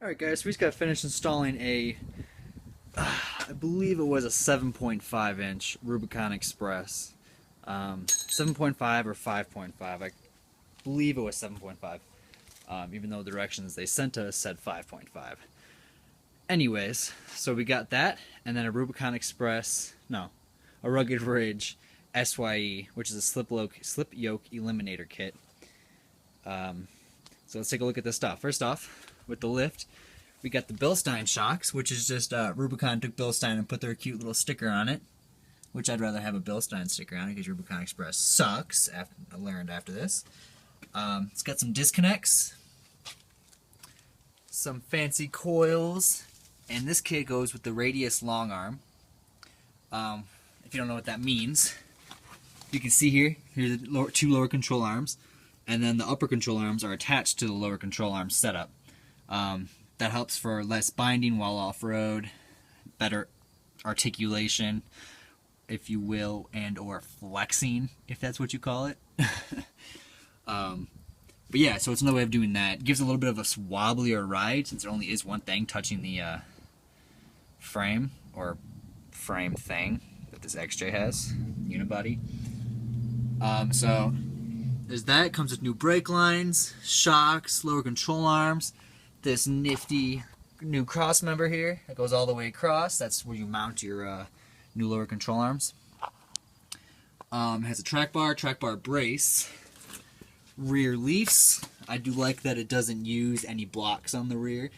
Alright guys, so we just got finished installing a, I believe it was a 7.5 inch Rubicon Express. 7.5 or 5.5, I believe it was 7.5, even though the directions they sent us said 5.5. Anyways, so we got that, and then a Rubicon Express, no, a Rugged Ridge SYE, which is a slip yoke eliminator kit. So let's take a look at this stuff. First off, with the lift, we got the Bilstein shocks, which is just Rubicon took Bilstein and put their cute little sticker on it, which I'd rather have a Bilstein sticker on it because Rubicon Express sucks, I learned after this. It's got some disconnects, some fancy coils, and this kit goes with the radius long arm. If you don't know what that means, you can see here are the two lower control arms, and then the upper control arms are attached to the lower control arm setup. That helps for less binding while off-road, better articulation, if you will, and or flexing, if that's what you call it. But yeah, so it's another way of doing that. It gives a little bit of a wobblier ride, since there only is one thing touching the frame, or frame thing, that this XJ has, unibody. So there's that. It comes with new brake lines, shocks, lower control arms, this nifty new cross member here that goes all the way across. That's where you mount your new lower control arms. Has a track bar brace, rear leafs. I do like that it doesn't use any blocks on the rear.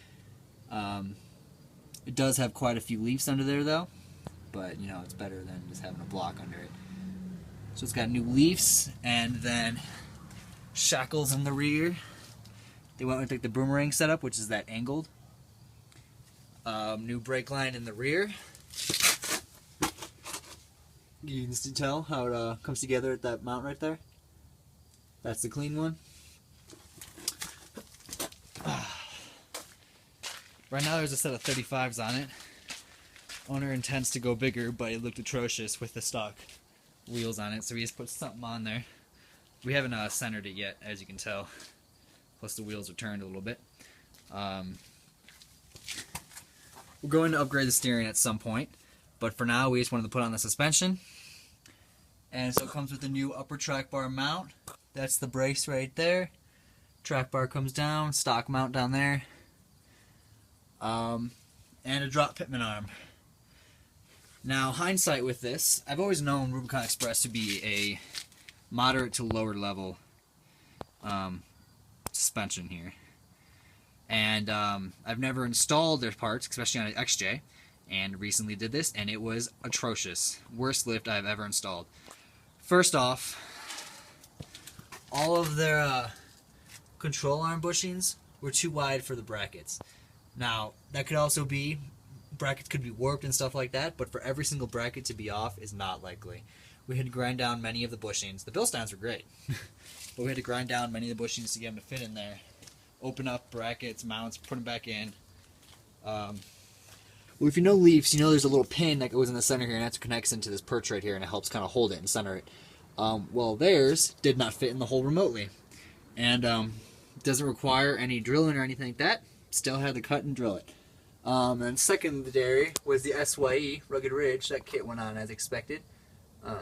It does have quite a few leafs under there though, but you know, it's better than just having a block under it. So it's got new leafs, and then shackles in the rear. They went with like the boomerang setup, which is that angled. New brake line in the rear. You can tell how it comes together at that mount right there. That's the clean one. Right now there's a set of 35s on it. Owner intends to go bigger, but it looked atrocious with the stock wheels on it, so we just put something on there. We haven't centered it yet, as you can tell. Plus the wheels are turned a little bit. We're going to upgrade the steering at some point, but for now we just wanted to put on the suspension. And so it comes with the new upper track bar mount. That's the brace right there. Track bar comes down, stock mount down there. And a drop pitman arm. Now, hindsight with this, I've always known Rubicon Express to be a moderate to lower level suspension here, and I've never installed their parts, especially on an XJ, and recently did this, and it was atrocious. Worst lift I've ever installed. First off, all of their control arm bushings were too wide for the brackets. Now, that could also be, brackets could be warped and stuff like that, but for every single bracket to be off is not likely. We had to grind down many of the bushings. The Bilsteins were great, but we had to grind down many of the bushings to get them to fit in there. Open up brackets, mounts, put them back in. Well, if you know leafs, you know there's a little pin that goes in the center here, and that connects into this perch right here, and it helps kind of hold it and center it. Well, theirs did not fit in the hole remotely, and doesn't require any drilling or anything like that. Still had to cut and drill it. And secondary was the SYE, Rugged Ridge. That kit went on as expected.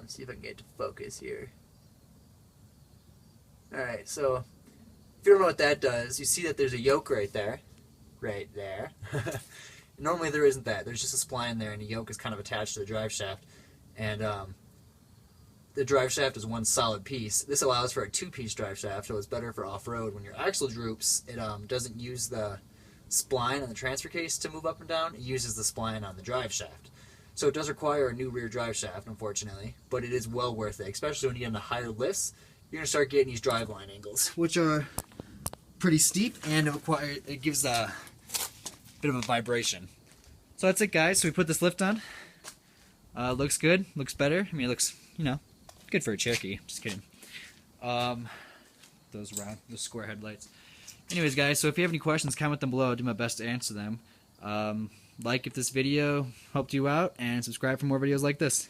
See if I can get it to focus here. Alright, so if you don't know what that does, you see that there's a yoke right there. Right there. Normally there isn't that. There's just a spline there, and the yoke is kind of attached to the drive shaft. And the drive shaft is one solid piece. This allows for a two-piece drive shaft, so it's better for off-road. When your axle droops, it doesn't use the spline on the transfer case to move up and down. It uses the spline on the drive shaft. So it does require a new rear drive shaft, unfortunately, but it is well worth it, especially when you get into higher lifts. You're going to start getting these driveline angles, which are pretty steep, and it gives a bit of a vibration. So that's it, guys. So we put this lift on. Looks good. Looks better. I mean, it looks, you know, good for a Cherokee. Just kidding. Those square headlights. Anyways, guys, so if you have any questions, comment them below. I'll do my best to answer them. Like if this video helped you out, and subscribe for more videos like this.